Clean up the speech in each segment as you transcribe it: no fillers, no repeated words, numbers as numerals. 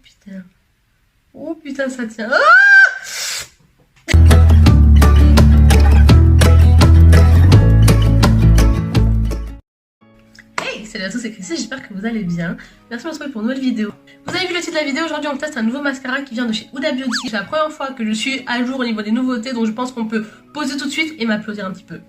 putain. Oh putain, ça tient. Ah, salut à tous, c'est Chrissy, j'espère que vous allez bien. Merci de me retrouver pour une nouvelle vidéo. Vous avez vu le titre de la vidéo, aujourd'hui on teste un nouveau mascara qui vient de chez Huda Beauty. C'est la première fois que je suis à jour au niveau des nouveautés, donc je pense qu'on peut poser tout de suite et m'applaudir un petit peu.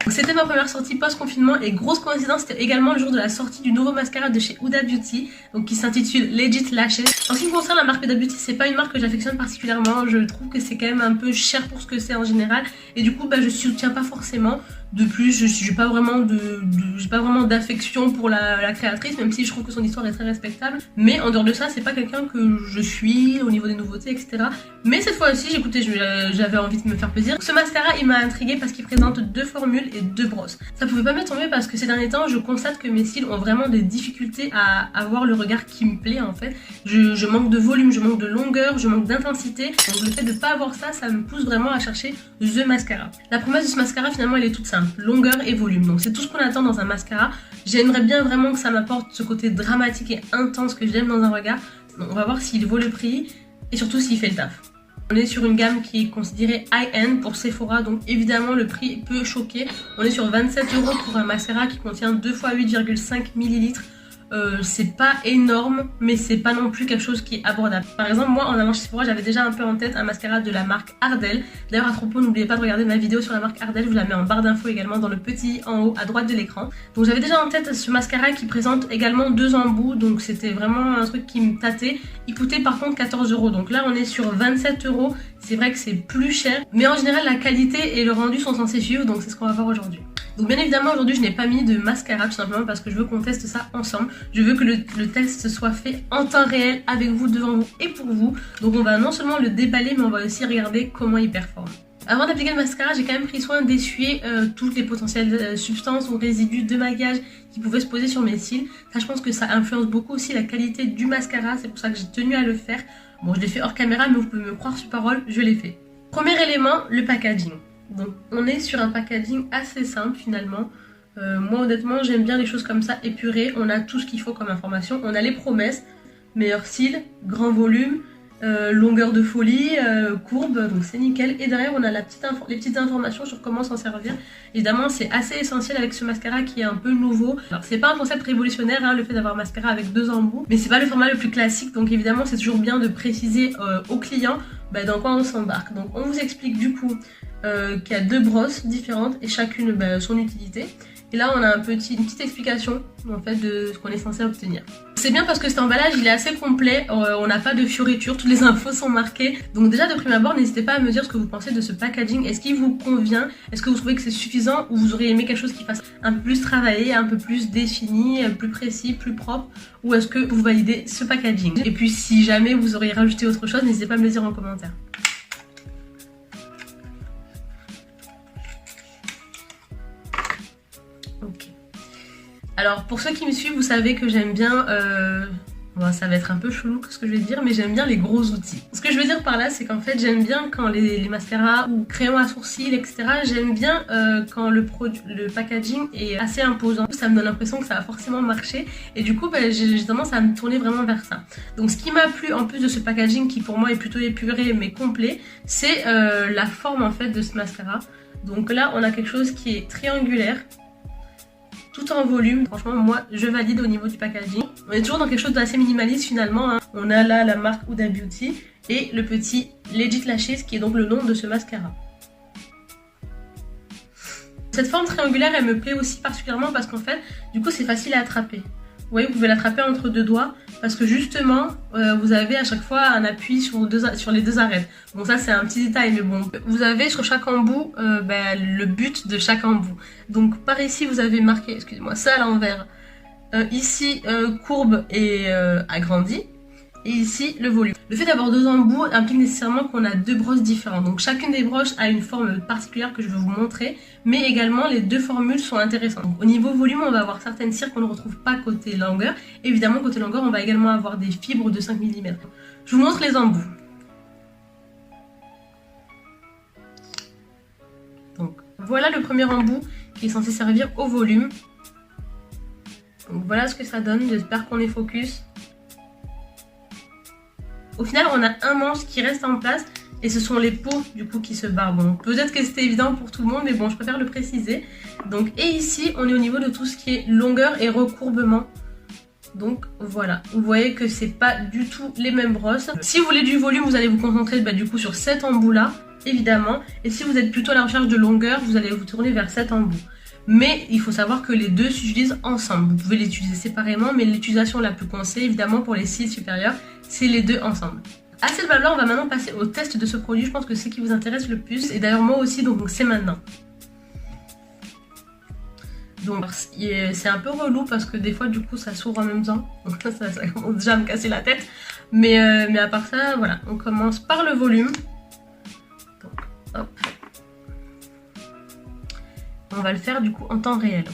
C'était ma première sortie post-confinement et grosse coïncidence, c'était également le jour de la sortie du nouveau mascara de chez Huda Beauty, donc qui s'intitule Legit Lashes. En ce qui me concerne, la marque Huda Beauty, c'est pas une marque que j'affectionne particulièrement, je trouve que c'est quand même un peu cher pour ce que c'est en général, et du coup je soutiens pas forcément. De plus, j'ai pas vraiment d'affection pour la créatrice, même si je trouve que son histoire est très respectable. Mais en dehors de ça, c'est pas quelqu'un que je suis au niveau des nouveautés, etc. Mais cette fois-ci, j'avais envie de me faire plaisir. Ce mascara, il m'a intriguée parce qu'il présente 2 formules et 2 brosses. Ça pouvait pas me tomber parce que ces derniers temps, je constate que mes cils ont vraiment des difficultés à avoir le regard qui me plaît en fait. Je manque de volume, je manque de longueur, je manque d'intensité. Donc le fait de pas avoir ça, ça me pousse vraiment à chercher the mascara. La promesse de ce mascara, finalement, elle est toute simple. Longueur et volume, donc c'est tout ce qu'on attend dans un mascara. J'aimerais bien vraiment que ça m'apporte ce côté dramatique et intense que j'aime dans un regard. Donc on va voir s'il vaut le prix et surtout s'il fait le taf. On est sur une gamme qui est considérée high-end pour Sephora, donc évidemment le prix peut choquer. On est sur 27 € pour un mascara qui contient 2 fois 8,5 ml. C'est pas énorme, mais c'est pas non plus quelque chose qui est abordable. Par exemple, moi en allant chez Sephora, j'avais déjà un peu en tête un mascara de la marque Ardell. D'ailleurs, à propos, n'oubliez pas de regarder ma vidéo sur la marque Ardell, je vous la mets en barre d'infos également dans le petit en haut à droite de l'écran. Donc j'avais déjà en tête ce mascara qui présente également 2 embouts, donc c'était vraiment un truc qui me tâtait. Il coûtait par contre 14 €, donc là on est sur 27 €. C'est vrai que c'est plus cher, mais en général la qualité et le rendu sont censés suivre, donc c'est ce qu'on va voir aujourd'hui. Donc bien évidemment aujourd'hui je n'ai pas mis de mascara tout simplement parce que je veux qu'on teste ça ensemble. Je veux que le test soit fait en temps réel avec vous, devant vous et pour vous. Donc on va non seulement le déballer mais on va aussi regarder comment il performe. Avant d'appliquer le mascara, j'ai quand même pris soin d'essuyer toutes les potentielles substances ou résidus de maquillage qui pouvaient se poser sur mes cils. Ça, je pense que ça influence beaucoup aussi la qualité du mascara, c'est pour ça que j'ai tenu à le faire. Bon, je l'ai fait hors caméra mais vous pouvez me croire sur parole, je l'ai fait. Premier élément, le packaging. Donc on est sur un packaging assez simple finalement. Moi honnêtement j'aime bien les choses comme ça épurées. On a tout ce qu'il faut comme information. On a les promesses, meilleur cils, grand volume, longueur de folie, courbe, donc c'est nickel. Et derrière on a les petites informations sur comment s'en servir. Évidemment c'est assez essentiel avec ce mascara qui est un peu nouveau. Alors c'est pas un concept révolutionnaire hein, le fait d'avoir un mascara avec 2 embouts, mais c'est pas le format le plus classique, donc évidemment c'est toujours bien de préciser au client dans quoi on s'embarque. Donc on vous explique du coup qu'il y a 2 brosses différentes et chacune son utilité. Et là on a une petite explication en fait de ce qu'on est censé obtenir. C'est bien parce que cet emballage il est assez complet, on n'a pas de fioritures, toutes les infos sont marquées. Donc déjà de prime abord n'hésitez pas à me dire ce que vous pensez de ce packaging. Est-ce qu'il vous convient? Est-ce que vous trouvez que c'est suffisant ou vous auriez aimé quelque chose qui fasse un peu plus travaillé, un peu plus défini, plus précis, plus propre? Ou est-ce que vous validez ce packaging? Et puis si jamais vous auriez rajouté autre chose, n'hésitez pas à me le dire en commentaire. Ok. Alors pour ceux qui me suivent, vous savez que j'aime bien, bon, ça va être un peu chelou ce que je vais dire, mais j'aime bien les gros outils. Ce que je veux dire par là, c'est qu'en fait j'aime bien quand les mascaras ou crayons à sourcils, etc. J'aime bien quand le packaging est assez imposant. Ça me donne l'impression que ça va forcément marcher et du coup j'ai tendance à me tourner vraiment vers ça. Donc ce qui m'a plu en plus de ce packaging qui pour moi est plutôt épuré mais complet, c'est la forme en fait de ce mascara. Donc là on a quelque chose qui est triangulaire, tout en volume. Franchement moi je valide au niveau du packaging. On est toujours dans quelque chose d'assez minimaliste finalement hein. On a là la marque Huda Beauty et le petit Legit Lashes qui est donc le nom de ce mascara. Cette forme triangulaire elle me plaît aussi particulièrement parce qu'en fait du coup c'est facile à attraper. Vous voyez, vous pouvez l'attraper entre 2 doigts parce que justement vous avez à chaque fois un appui sur les 2 arêtes. Bon ça c'est un petit détail mais bon. Vous avez sur chaque embout le but de chaque embout. Donc par ici vous avez marqué, excusez-moi, ça à l'envers. Ici courbe et agrandi. Et ici le volume. Le fait d'avoir 2 embouts implique nécessairement qu'on a 2 brosses différentes. Donc chacune des broches a une forme particulière que je vais vous montrer. Mais également les 2 formules sont intéressantes. Donc, au niveau volume on va avoir certaines cires qu'on ne retrouve pas côté longueur. Évidemment côté longueur on va également avoir des fibres de 5 mm. Je vous montre les embouts. Donc voilà le premier embout qui est censé servir au volume. Donc voilà ce que ça donne, j'espère qu'on est focus. Au final, on a un manche qui reste en place et ce sont les peaux du coup qui se barrent. Bon, peut-être que c'était évident pour tout le monde, mais bon, je préfère le préciser. Donc, et ici, on est au niveau de tout ce qui est longueur et recourbement. Donc voilà, vous voyez que c'est pas du tout les mêmes brosses. Si vous voulez du volume, vous allez vous concentrer du coup sur cet embout là, évidemment. Et si vous êtes plutôt à la recherche de longueur, vous allez vous tourner vers cet embout. Mais il faut savoir que les deux s'utilisent ensemble. Vous pouvez les utiliser séparément, mais l'utilisation la plus conseillée, évidemment, pour les cils supérieurs, c'est les deux ensemble. À cette blabla, on va maintenant passer au test de ce produit. Je pense que c'est ce qui vous intéresse le plus. Et d'ailleurs, moi aussi, donc c'est maintenant. Donc c'est un peu relou parce que des fois du coup ça s'ouvre en même temps. Donc ça commence déjà à me casser la tête. Mais à part ça, voilà, on commence par le volume. Donc hop. On va le faire du coup en temps réel.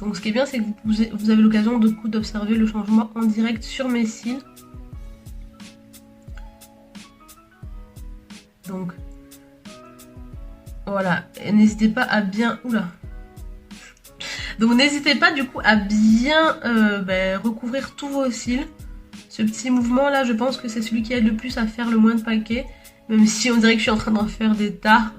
Donc ce qui est bien, c'est que vous avez l'occasion d'observer le changement en direct sur mes cils. Donc voilà, n'hésitez pas à bien... Oula. Donc n'hésitez pas du coup à bien recouvrir tous vos cils. Ce petit mouvement là, je pense que c'est celui qui aide le plus à faire le moins de paquets. Même si on dirait que je suis en train d'en faire des tas.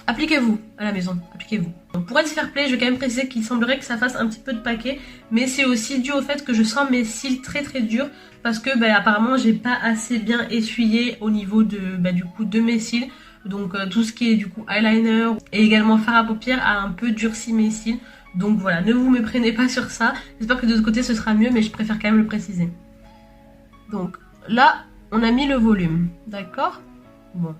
Appliquez-vous à la maison, appliquez-vous. Pour être fair play, je vais quand même préciser qu'il semblerait que ça fasse un petit peu de paquet. Mais c'est aussi dû au fait que je sens mes cils très très durs. Parce que apparemment j'ai pas assez bien essuyé au niveau de mes cils. Donc tout ce qui est du coup eyeliner et également fard à paupières a un peu durci mes cils. Donc voilà, ne vous méprenez pas sur ça. J'espère que de l'autre côté ce sera mieux, mais je préfère quand même le préciser. Donc là, on a mis le volume, d'accord? Bon.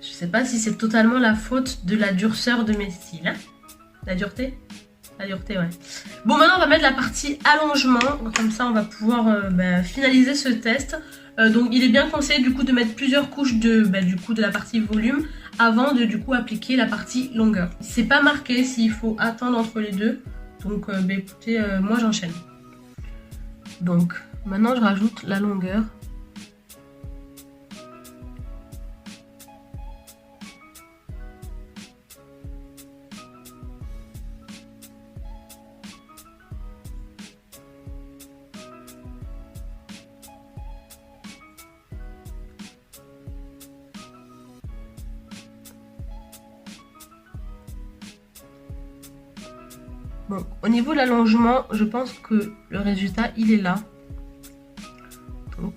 Je sais pas si c'est totalement la faute de la durceur de mes cils. Hein, la dureté? La dureté, ouais. Bon, maintenant on va mettre la partie allongement. Comme ça, on va pouvoir finaliser ce test. Donc il est bien conseillé du coup de mettre plusieurs couches de la partie volume avant de du coup appliquer la partie longueur. C'est pas marqué s'il faut attendre entre les deux. Donc écoutez, moi j'enchaîne. Donc maintenant je rajoute la longueur. Bon, au niveau de l'allongement, je pense que le résultat, il est là. Donc.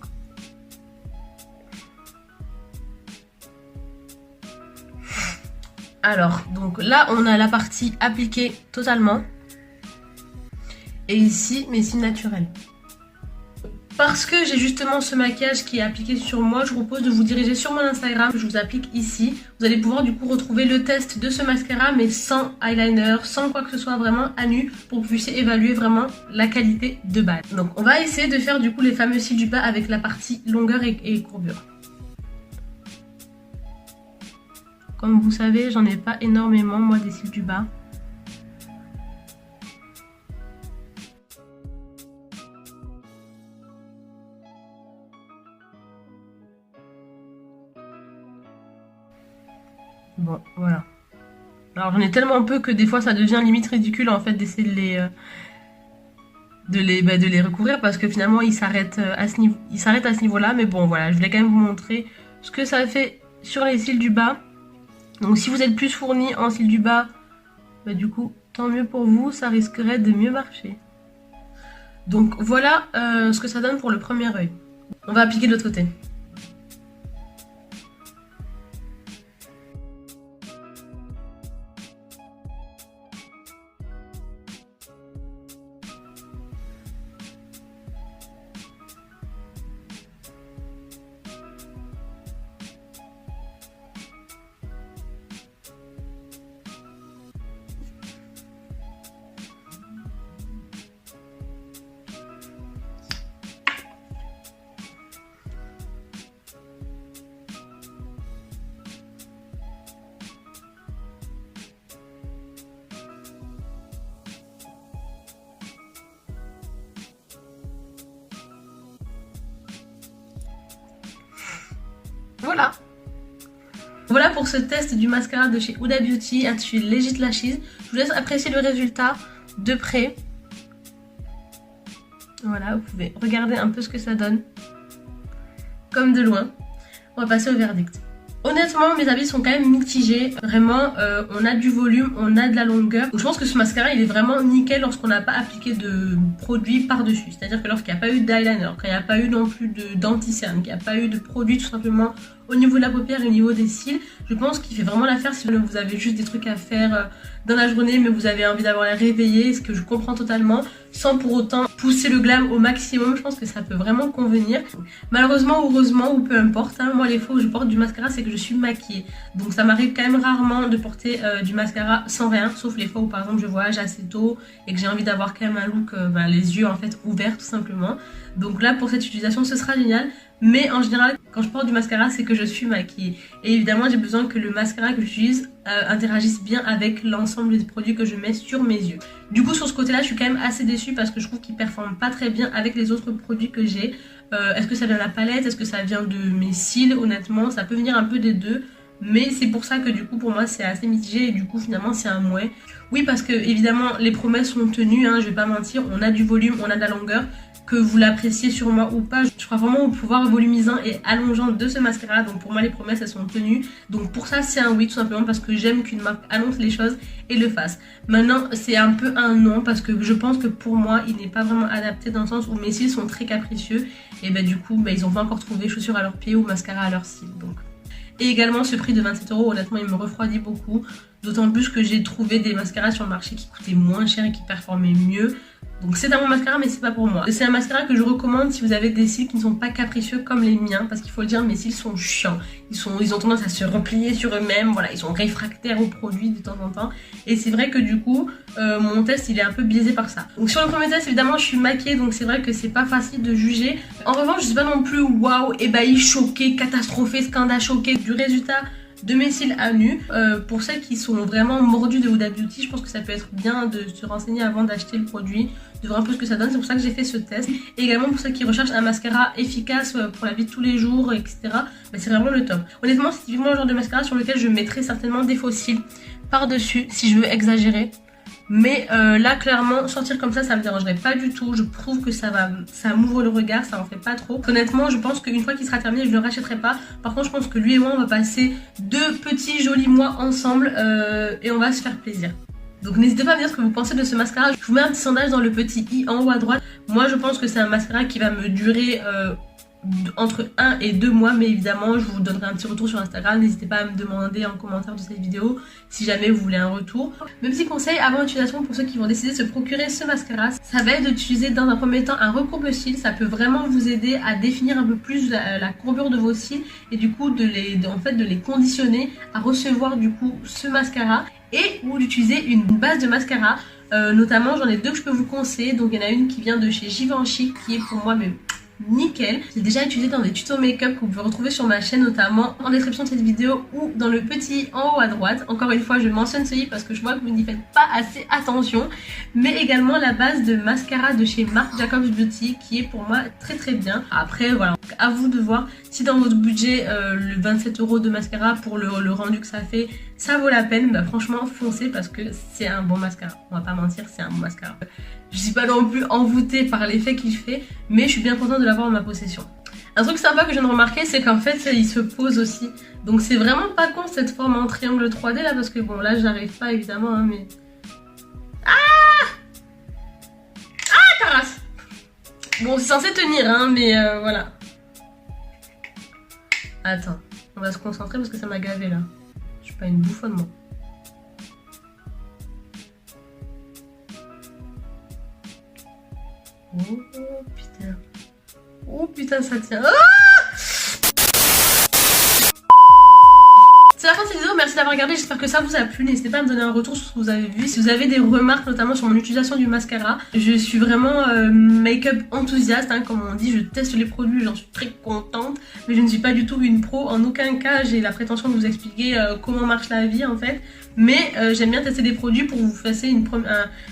Alors, donc là, on a la partie appliquée totalement. Et ici, mes cils naturels. Parce que j'ai justement ce maquillage qui est appliqué sur moi, je vous propose de vous diriger sur mon Instagram. Je vous applique ici. Vous allez pouvoir du coup retrouver le test de ce mascara, mais sans eyeliner, sans quoi que ce soit, vraiment à nu, pour que vous puissiez évaluer vraiment la qualité de base. Donc on va essayer de faire du coup les fameux cils du bas avec la partie longueur et courbure. Comme vous savez, j'en ai pas énormément moi des cils du bas. Bon, voilà. Alors j'en ai tellement peu que des fois ça devient limite ridicule en fait d'essayer de les recouvrir parce que finalement ils s'arrêtent à ce niveau-là. Mais bon voilà, je voulais quand même vous montrer ce que ça fait sur les cils du bas. Donc si vous êtes plus fourni en cils du bas, du coup tant mieux pour vous, ça risquerait de mieux marcher. Donc voilà ce que ça donne pour le premier œil. On va appliquer de l'autre côté. Voilà. Voilà pour ce test du mascara de chez Huda Beauty intitulé Legit Lashes. Je vous laisse apprécier le résultat de près. Voilà, vous pouvez regarder un peu ce que ça donne. Comme de loin. On va passer au verdict. Honnêtement, mes avis sont quand même mitigés. Vraiment, on a du volume, on a de la longueur. Donc, je pense que ce mascara, il est vraiment nickel lorsqu'on n'a pas appliqué de produit par-dessus. C'est-à-dire que lorsqu'il n'y a pas eu d'eyeliner, qu'il n'y a pas eu non plus d'anti-cerne, qu'il n'y a pas eu de produit tout simplement au niveau de la paupière et au niveau des cils, je pense qu'il fait vraiment l'affaire si vous avez juste des trucs à faire dans la journée, mais vous avez envie d'avoir l'air réveillé, ce que je comprends totalement, sans pour autant pousser le glam au maximum. Je pense que ça peut vraiment convenir. Malheureusement ou heureusement, ou peu importe, hein, moi les fois où je porte du mascara, c'est que je suis maquillée. Donc ça m'arrive quand même rarement de porter du mascara sans rien, sauf les fois où par exemple je voyage assez tôt et que j'ai envie d'avoir quand même un look, les yeux en fait ouverts tout simplement. Donc là pour cette utilisation ce sera génial. Mais en général, quand je porte du mascara, c'est que je suis maquillée. Et évidemment, j'ai besoin que le mascara que j'utilise interagisse bien avec l'ensemble des produits que je mets sur mes yeux. Du coup, sur ce côté-là, je suis quand même assez déçue parce que je trouve qu'il performe pas très bien avec les autres produits que j'ai. Est-ce que ça vient de la palette? Est-ce que ça vient de mes cils? Honnêtement, ça peut venir un peu des deux. Mais c'est pour ça que du coup pour moi c'est assez mitigé et du coup finalement c'est un moins. Oui, parce que évidemment les promesses sont tenues, hein, je vais pas mentir, on a du volume, on a de la longueur. Que vous l'appréciez sur moi ou pas, je crois vraiment au pouvoir volumisant et allongeant de ce mascara. Donc pour moi les promesses elles sont tenues. Donc pour ça c'est un oui tout simplement parce que j'aime qu'une marque annonce les choses et le fasse. Maintenant c'est un peu un non parce que je pense que pour moi il n'est pas vraiment adapté dans le sens où mes cils sont très capricieux. Et du coup ils ont pas encore trouvé chaussures à leurs pieds ou mascara à leurs cils. Donc. Et également ce prix de 27 € honnêtement il me refroidit beaucoup. D'autant plus que j'ai trouvé des mascaras sur le marché qui coûtaient moins cher et qui performaient mieux. Donc c'est un bon mascara mais c'est pas pour moi. C'est un mascara que je recommande si vous avez des cils qui ne sont pas capricieux comme les miens. Parce qu'il faut le dire, mes cils sont chiants. Ils ont tendance à se replier sur eux-mêmes. Voilà, ils sont réfractaires aux produits de temps en temps. Et c'est vrai que du coup, mon test il est un peu biaisé par ça. Donc sur le premier test évidemment je suis maquillée. Donc c'est vrai que c'est pas facile de juger. En revanche je suis pas non plus waouh, ébahie, choquée, catastrophée, scandale choquée du résultat de mes cils à nu. Pour celles qui sont vraiment mordues de Huda Beauty, je pense que ça peut être bien de se renseigner avant d'acheter le produit, de voir un peu ce que ça donne. C'est pour ça que j'ai fait ce test. Et également pour celles qui recherchent un mascara efficace pour la vie de tous les jours, etc. C'est vraiment le top. Honnêtement c'est typiquement le genre de mascara sur lequel je mettrais certainement des faux cils par-dessus si je veux exagérer. Mais là clairement sortir comme ça me dérangerait pas du tout. Je trouve que ça m'ouvre le regard, ça en fait pas trop. Honnêtement je pense qu'une fois qu'il sera terminé je le rachèterai pas. Par contre je pense que lui et moi on va passer 2 petits jolis mois ensemble et on va se faire plaisir. Donc n'hésitez pas à me dire ce que vous pensez de ce mascara. Je vous mets un petit sondage dans le petit i en haut à droite. Moi je pense que c'est un mascara qui va me durer entre 1 et 2 mois, mais évidemment je vous donnerai un petit retour sur Instagram. N'hésitez pas à me demander en commentaire de cette vidéo si jamais vous voulez un retour. Mes petits conseils avant l'utilisation pour ceux qui vont décider de se procurer ce mascara, ça va être d'utiliser dans un premier temps un recourbe-cils. Ça peut vraiment vous aider à définir un peu plus la courbure de vos cils et du coup de les conditionner à recevoir du coup ce mascara. Et ou d'utiliser une base de mascara, notamment j'en ai 2 que je peux vous conseiller. Donc il y en a une qui vient de chez Givenchy qui est pour moi mais nickel. J'ai déjà utilisé dans des tutos make-up que vous pouvez retrouver sur ma chaîne, notamment en description de cette vidéo ou dans le petit en haut à droite. Encore une fois je mentionne celui parce que je vois que vous n'y faites pas assez attention. Mais également la base de mascara de chez Marc Jacobs Beauty qui est pour moi très très bien. Après voilà, à vous de voir si dans votre budget le 27 € de mascara pour le rendu que ça fait, ça vaut la peine. Franchement foncez parce que c'est un bon mascara. On va pas mentir, c'est un bon mascara. Je suis pas non plus envoûtée par l'effet qu'il fait, mais je suis bien contente de l'avoir en ma possession. Un truc sympa que je viens de remarquer, c'est qu'en fait il se pose aussi. Donc c'est vraiment pas con cette forme en triangle 3D là, parce que bon là j'arrive pas évidemment hein, mais... ta race. Bon c'est censé tenir hein, mais voilà. Attends, on va se concentrer parce que ça m'a gavé là. Je suis pas une bouffonne moi. Oh putain. Oh putain ça tient. C'est la fin de cette vidéo, merci d'avoir regardé, j'espère que ça vous a plu. N'hésitez pas à me donner un retour sur ce que vous avez vu. Si vous avez des remarques notamment sur mon utilisation du mascara. Je suis vraiment make-up enthousiaste hein, comme on dit, je teste les produits, j'en suis très contente. Mais je ne suis pas du tout une pro, en aucun cas j'ai la prétention de vous expliquer comment marche la vie en fait. Mais j'aime bien tester des produits pour vous faire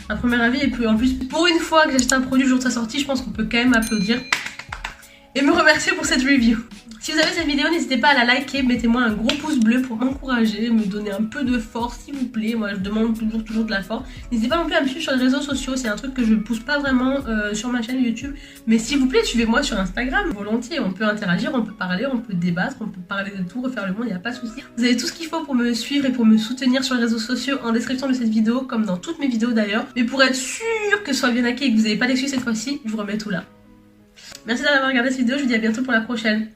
un premier avis. Et puis en plus, pour une fois que j'achète un produit le jour de sa sortie, je pense qu'on peut quand même applaudir et me remercier pour cette review. Si vous avez cette vidéo, n'hésitez pas à la liker, mettez-moi un gros pouce bleu pour m'encourager, me donner un peu de force s'il vous plaît. Moi je demande toujours de la force. N'hésitez pas non plus à me suivre sur les réseaux sociaux, c'est un truc que je pousse pas vraiment sur ma chaîne YouTube. Mais s'il vous plaît, suivez-moi sur Instagram, volontiers. On peut interagir, on peut parler, on peut débattre, on peut parler de tout, refaire le monde, il n'y a pas de souci. Vous avez tout ce qu'il faut pour me suivre et pour me soutenir sur les réseaux sociaux en description de cette vidéo, comme dans toutes mes vidéos d'ailleurs. Mais pour être sûr que ce soit bien hacké et que vous n'avez pas d'excuses cette fois-ci, je vous remets tout là. Merci d'avoir regardé cette vidéo, je vous dis à bientôt pour la prochaine.